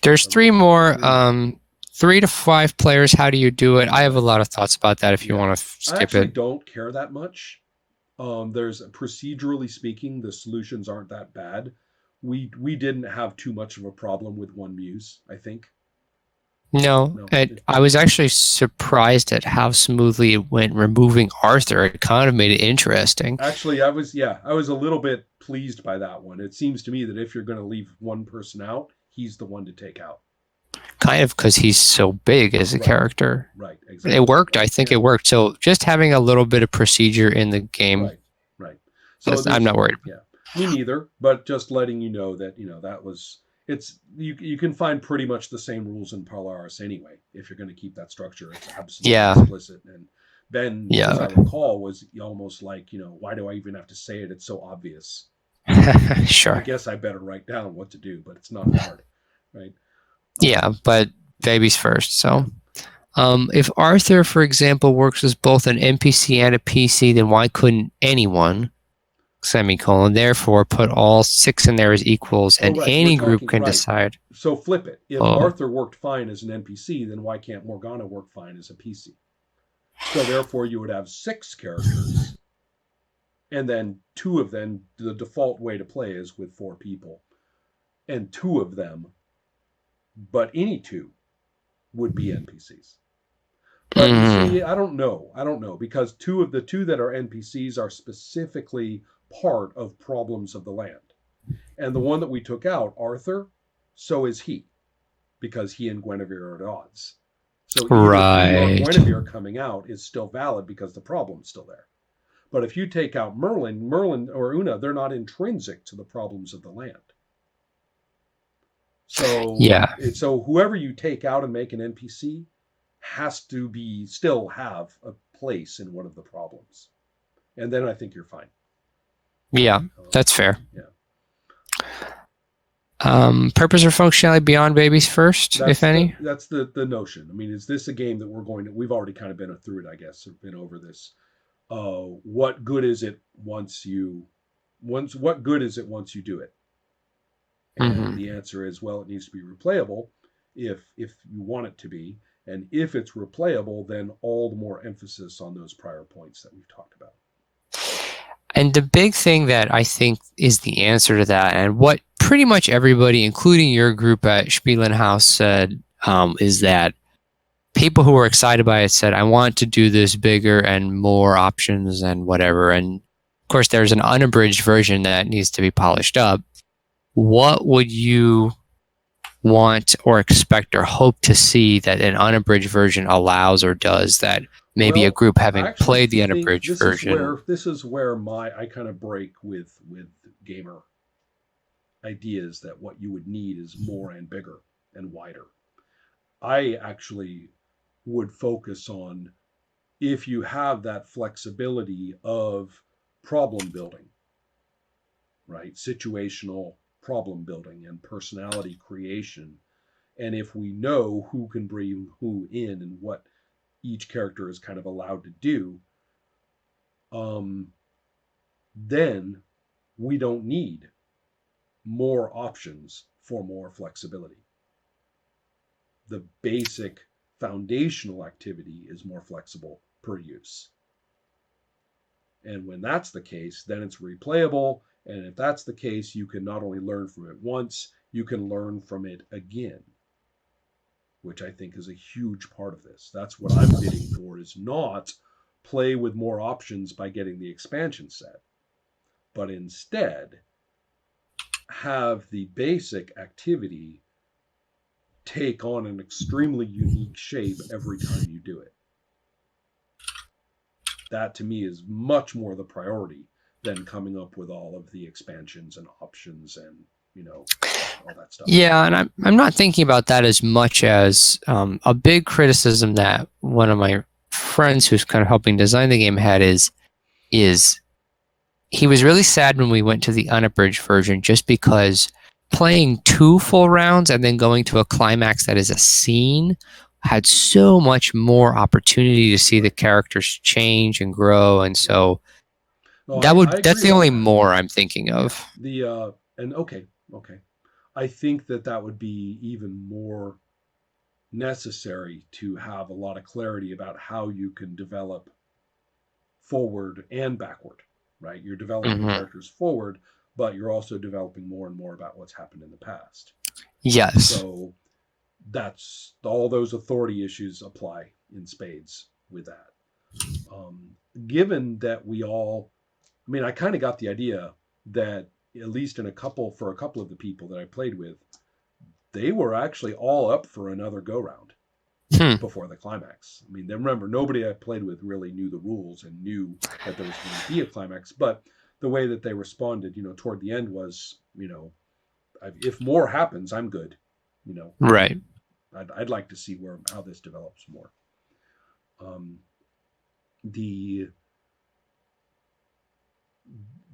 There's three more. 3 to 5 players. How do you do it? I have a lot of thoughts about that. If you want to skip I actually it. don't care that much. There's procedurally speaking, the solutions aren't that bad. We didn't have too much of a problem with one muse, I think. No, No. I was actually surprised at how smoothly it went removing Arthur. It kind of made it interesting. Actually, I was a little bit pleased by that one. It seems to me that if you're going to leave one person out, he's the one to take out. Kind of because he's so big as a Right. character. Right, exactly. It worked. I think it worked. So just having a little bit of procedure in the game, Right, right. So I'm there's not worried. yeah, me neither. But just letting you know that that was it's you can find pretty much the same rules in Polaris anyway. If you're going to keep that structure, it's absolutely Yeah, explicit. And Ben, as I yeah, recall, was almost like why do I even have to say it? It's so obvious. I sure. guess I better write down what to do, but it's not hard, right? Yeah, but babies first. Yeah. So, if Arthur, for example, works as both an NPC and a PC, then why couldn't anyone, semicolon, therefore put all 6 in there as equals, Oh, and right. We're any group talking can right. decide? So flip it. If Oh, Arthur worked fine as an NPC, then why can't Morgana work fine as a PC? So therefore, you would have 6 characters, and then 2 of them. The default way to play is with 4 people, and 2 of them, but any 2 would be NPCs. But you see, mm, I don't know. I don't know because the two that are NPCs are specifically part of problems of the land, and the one that we took out, Arthur, so is he because he and Guinevere are at odds. So either he or right. Guinevere coming out is still valid because the problem's still there. But if you take out Merlin or Una, they're not intrinsic to the problems of the land. So Yeah, so whoever you take out and make an NPC has to be still have a place in one of the problems, and then I think you're fine. yeah, that's fair. Yeah, Purpose or functionality beyond babies first, if any? that's the notion. I mean, is this a game that we're going to? We've already kind of been through it, I guess, or been over this. What good is it what good is it once you do it? And Mm-hmm. the answer is, well, it needs to be replayable if you want it to be. And if it's replayable, then all the more emphasis on those prior points that we've talked about. And the big thing that I think is the answer to that, and what pretty much everybody, including your group at Spielenhaus, said, is that people who were excited by it said, I want to do this bigger and more options and whatever. And of course, there's an unabridged version that needs to be polished up. What would you want or expect or hope to see that an unabridged version allows or does that maybe a Well, group I having actually played the think unabridged version? this is where my I kind of break with gamer ideas that what you would need is more and bigger and wider. I actually would focus on if you have that flexibility of problem building, right? Situational problem building and personality creation. And if we know who can bring who in and what each character is kind of allowed to do, um, then we don't need more options for more flexibility. The basic foundational activity is more flexible per use. And when that's the case, then it's replayable. And if that's the case, you can not only learn from it once, you can learn from it again, which I think is a huge part of this. That's what I'm bidding for, is not play with more options by getting the expansion set, but instead have the basic activity take on an extremely unique shape every time you do it. That to me is much more the priority than coming up with all of the expansions and options and all that stuff. Yeah, and I'm not thinking about that as much as a big criticism that one of my friends who's kind of helping design the game had is he was really sad when we went to the unabridged version just because playing 2 full rounds and then going to a climax that is a scene had so much more opportunity to see the characters change and grow, and so No, I that's agree the on only that. more I'm thinking Yeah. of. The and okay. I think that that would be even more necessary to have a lot of clarity about how you can develop forward and backward, right? You're developing Hmm. characters forward, but you're also developing more and more about what's happened in the past. Yes. So that's all those authority issues apply in spades with that. Um, Given that we all, I mean, I kind of got the idea that at least for a couple of the people that I played with, they were actually all up for another go round Hmm. before the climax. I mean, remember, nobody I played with really knew the rules and knew that there was going to be a climax, but the way that they responded, toward the end was, if more happens, I'm good. Right. I'd like to see how this develops more. Um, the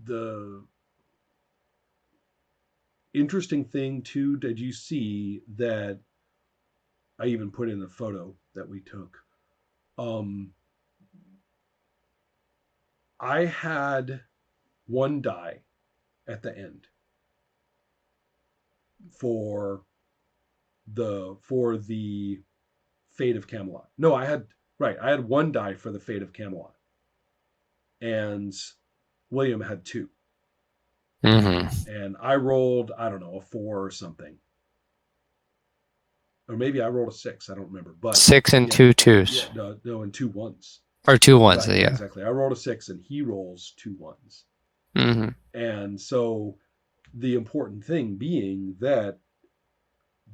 the interesting thing too, did you see that I even put in the photo that we took? Um, I had one die at the end for the Fate of Camelot. No, I had right. I had one die for the Fate of Camelot, and William had two, Hmm. and I rolled, I don't know, a four or something, or maybe I rolled a six. I don't remember, but 6 and yeah, two yeah, twos no, and two ones. or 2 1s. Right, Yeah. exactly. I rolled a six, and he rolls two ones, Hmm. and so the important thing being that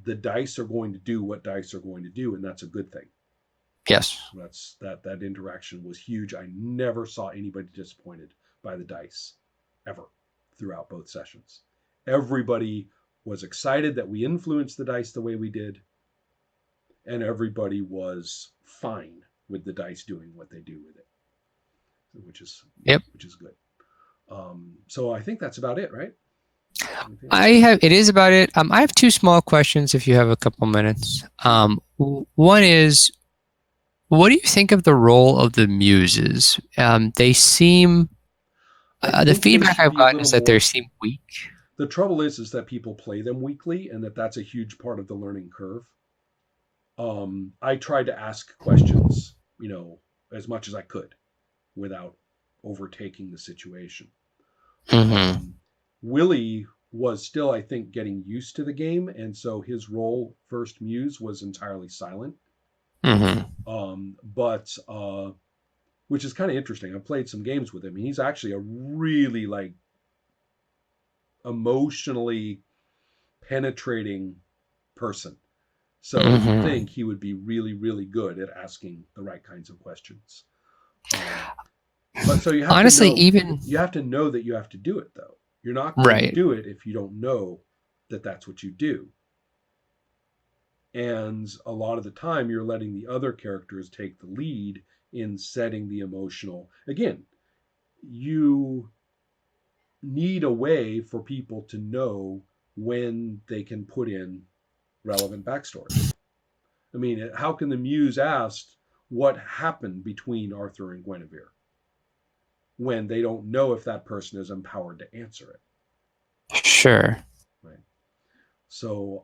the dice are going to do what dice are going to do, and that's a good thing. Yes. That interaction was huge. I never saw anybody disappointed by the dice ever throughout both sessions. Everybody was excited that we influenced the dice the way we did, and everybody was fine with the dice doing what they do with it, which is Yep. which is good. So I think that's about it, right? Anything I else? have. It is about it. I have two small questions. If you have a couple minutes. Sure. One is, what do you think of the role of the muses? They seem. I The think they feedback should I've be a gotten little is that they more. seem weak. The trouble is that people play them weekly, and that's a huge part of the learning curve. I tried to ask questions, as much as I could without overtaking the situation. Hmm. Um, Willie was still, I think, getting used to the game, and so his role, first muse, was entirely silent. Hmm. But which is kind of interesting. I played some games with him, and he's actually a really like emotionally penetrating person. So you'd Hmm. think he would be really, really good at asking the right kinds of questions. Um, but so Honestly, even you have to know that you have to do it though. You're not going to right. do it if you don't know that that's what you do. And a lot of the time you're letting the other characters take the lead in setting the emotional. Again, you need a way for people to know when they can put in relevant backstory. I mean, how can the muse ask what happened between Arthur and Guinevere when they don't know if that person is empowered to answer it, Sure. right? So,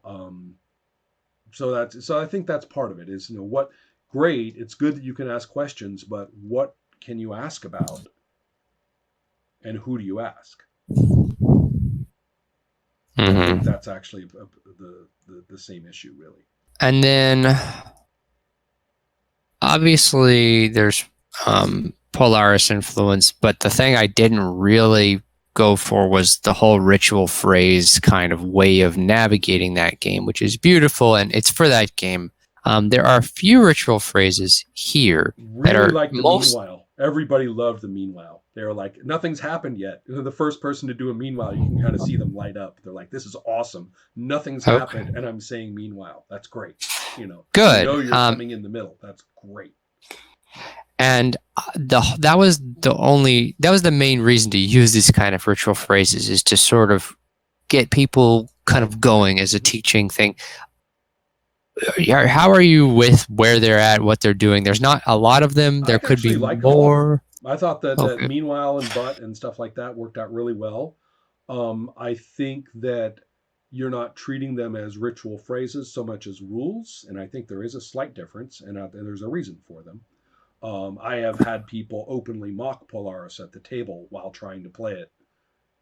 so I think that's part of it. Is what great. It's good that you can ask questions, but what can you ask about, and who do you ask? I think Hmm. that's actually the same issue, really. And then obviously there's Polaris influence, but the thing I didn't really go for was the whole ritual phrase kind of way of navigating that game, which is beautiful and it's for that game. There are a few ritual phrases here that Really are like the most meanwhile. Everybody loved the meanwhile. They were like, nothing's happened yet. The first person to do a meanwhile, you can kind of see them light up. They're like, this is awesome. Nothing's okay. happened, and I'm saying meanwhile. That's great. You Good. know you're coming in the middle. That's great. And that was the main reason to use these kind of ritual phrases is to sort of get people kind of going as a Mm-hmm. teaching thing. How are you with where they're at, what they're doing? There's not a lot of them. I There could be actually liked all of them. more. I thought that Okay. meanwhile and but and stuff like that worked out really well. I think that you're not treating them as ritual phrases so much as rules. And I think there is a slight difference, and there's a reason for them. I have had people openly mock Polaris at the table while trying to play it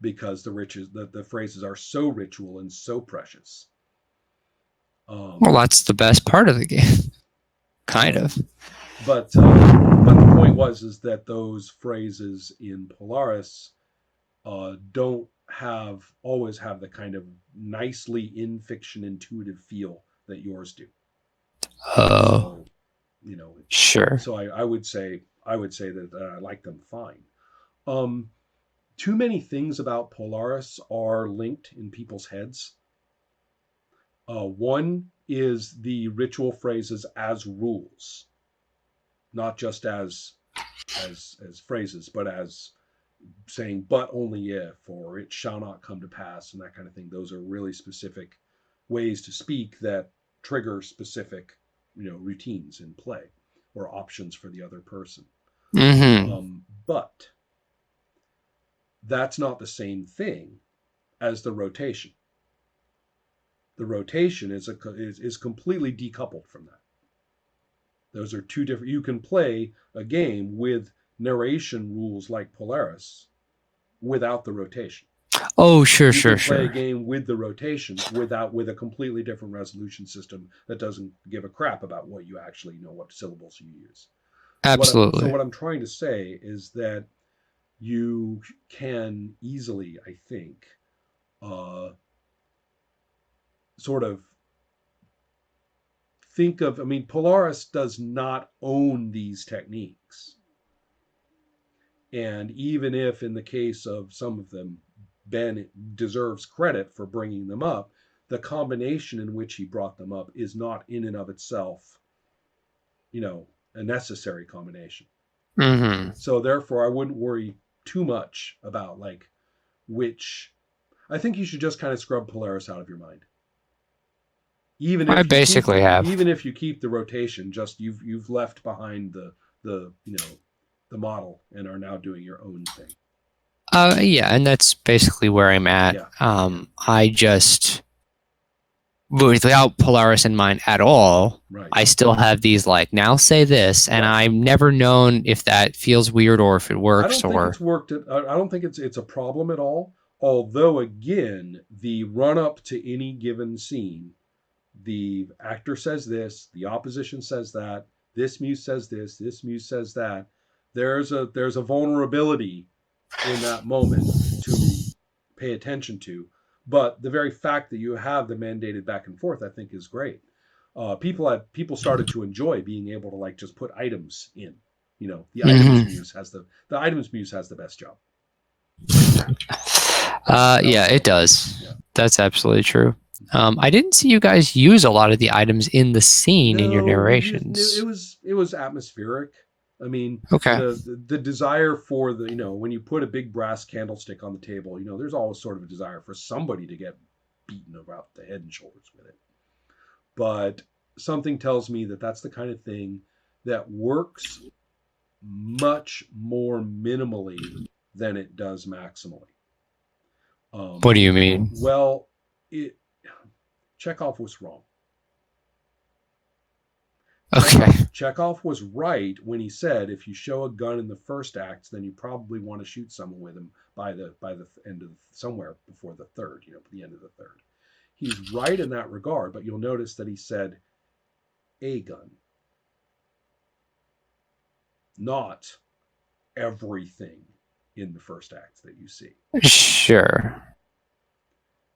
because the phrases are so ritual and so precious. Well, Um, that's the best part of the game, kind of. um, but the point was is that those phrases in Polaris don't have always have the kind of nicely in fiction intuitive feel that yours do. Oh, So you know, sure. so I would say that I like them fine. Um, Too many things about Polaris are linked in people's heads. One is the ritual phrases as rules, not just as phrases, but as saying "but only if" or "it shall not come to pass" and that kind of thing. Those are really specific ways to speak that trigger specific, routines in play or options for the other person. Mm-hmm. But that's not the same thing as the rotation. The rotation is completely decoupled from that. Those are two different. You can play a game with narration rules like Polaris without the rotation. Oh, sure, You sure, can play a sure. game with the rotation with a completely different resolution system that doesn't give a crap about what you actually know, what syllables you use. So Absolutely. what I'm trying to say is that you can easily, I think, uh, sort of think of. I mean, Polaris does not own these techniques. And even if, in the case of some of them, Ben deserves credit for bringing them up, the combination in which he brought them up is not in and of itself, a necessary combination. Mm-hmm. So therefore, I wouldn't worry too much about like which. I think you should just kind of scrub Polaris out of your mind. Even I if you keep basically have. even if you keep the rotation, just you've left behind the model and are now doing your own thing. Yeah, and that's basically where I'm at. Yeah, yeah, I just, without Polaris in mind at all, right. I still have these like, now say this, and Yeah, I've never known if that feels weird or if it I works don't think it's or. worked. I don't think it's a problem at all. Although again, the run up to any given scene, the actor says this, the opposition says that, this muse says this muse says that. There's a vulnerability in that moment to pay attention to. But the very fact that you have the mandated back and forth, I think, is great. People started to enjoy being able to like just put items in. The items Mhm. muse has the items muse has the best job. Without a Yeah, it doubt. does. Yeah. That's absolutely true. I didn't see you guys use a lot of the items in the scene in your No, we used it narrations. was atmospheric. I mean, Okay. the desire for when you put a big brass candlestick on the table, there's always sort of a desire for somebody to get beaten about the head and shoulders with it. But something tells me that that's the kind of thing that works much more minimally than it does maximally. What do Um, you mean? well, it Chekhov was wrong. Okay. Chekhov was right when he said if you show a gun in the first act, then you probably want to shoot someone with him by the end of somewhere before the third, the end of the third. He's right in that regard, but you'll notice that he said a gun, not everything in the first act that you see. Sure.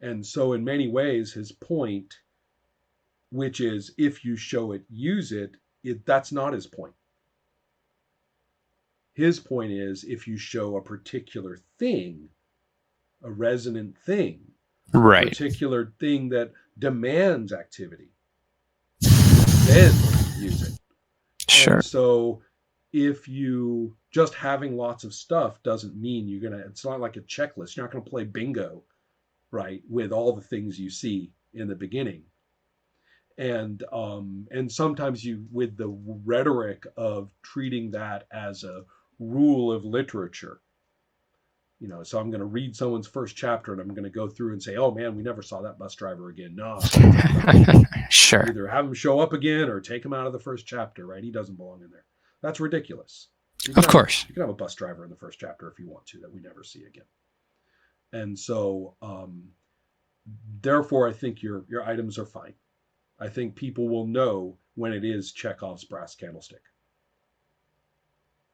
And so, in many ways, his point, which is if you show it, use it, that's not his point. His point is if you show a particular thing, a resonant thing, a Right. particular thing that demands activity, then use it. And Sure. so if you just having lots of stuff doesn't mean it's not like a checklist. You're not going to play bingo, right, with all the things you see in the beginning. And sometimes you with the rhetoric of treating that as a rule of literature, So I'm going to read someone's first chapter and I'm going to go through and say, oh man, we never saw that bus driver again. No, that's not right. Sure. Either have him show up again or take him out of the first chapter, right? He doesn't belong in there. That's ridiculous. Of course. You can have a bus driver in the first chapter if you want to, that we never see again. And so, therefore, I think your items are fine. I think people will know when it is Chekhov's brass candlestick,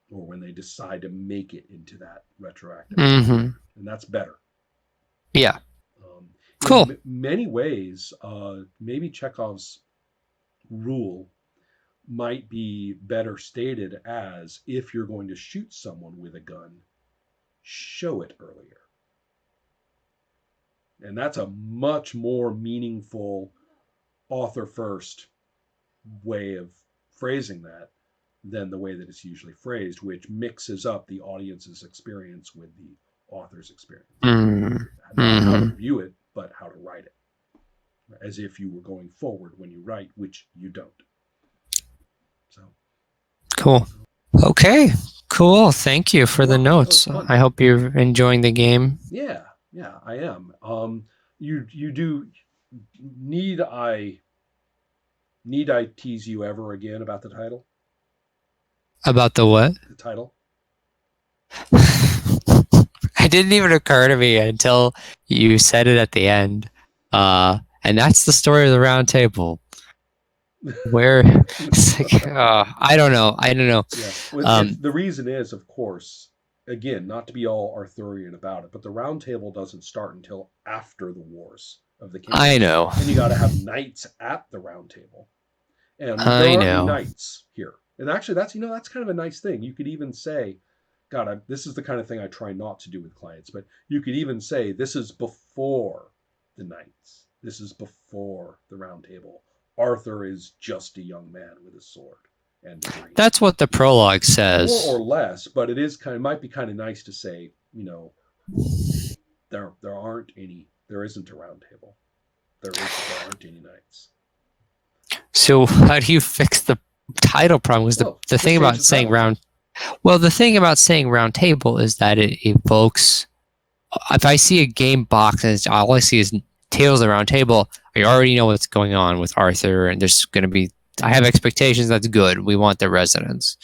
or when they decide to make it into that retroactive, Mm-hmm. and that's better. Yeah. In Cool. many ways, maybe Chekhov's rule might be better stated as, if you're going to shoot someone with a gun, show it earlier. And that's a much more meaningful author first way of phrasing that than the way that it's usually phrased, which mixes up the audience's experience with the author's experience. Mm-hmm. Not how to view it, but how to write it. As if you were going forward when you write, which you don't. So cool. Okay. Cool. Thank you for the notes. I hope you're enjoying the game. Yeah, I am. You do need I tease you ever again about the title? About the what? The title. It didn't even occur to me until you said it at the end. And that's the story of the round table. Where it's like, I don't know. Yeah. Well, the reason is, of course, again, not to be all Arthurian about it, but the round table doesn't start until after the wars of the kingdom. I know. And you got to have knights at the round table. And there aren't any knights here. And actually, that's kind of a nice thing. You could even say, God, this is the kind of thing I try not to do with clients, but you could even say, this is before the knights. This is before the round table. Arthur is just a young man with a sword and a dream. That's what the prologue says. More or less, but it might be kind of nice to say, there isn't a round table. There aren't any knights. So how do you fix the title problem? Was the thing about saying round? Well, the thing about saying round table is that it evokes. If I see a game box and all I see is Tales of the Round Table, I already know what's going on with Arthur, and there's going to be. I have expectations. That's good. We want the resonance.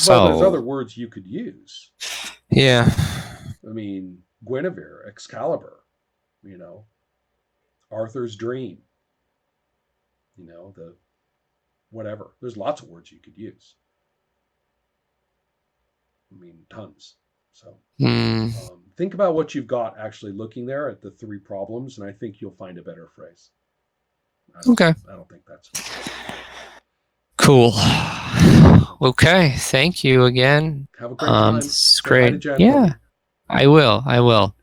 Well, there's other words you could use. Yeah. I mean, Guinevere, Excalibur. Arthur's dream. The whatever. There's lots of words you could use. I mean, tons. So think about what you've got actually looking there at the three problems, and I think you'll find a better phrase. Okay. I don't think that's cool. Okay. Thank you again. Have a great time. It's great. Yeah, I will.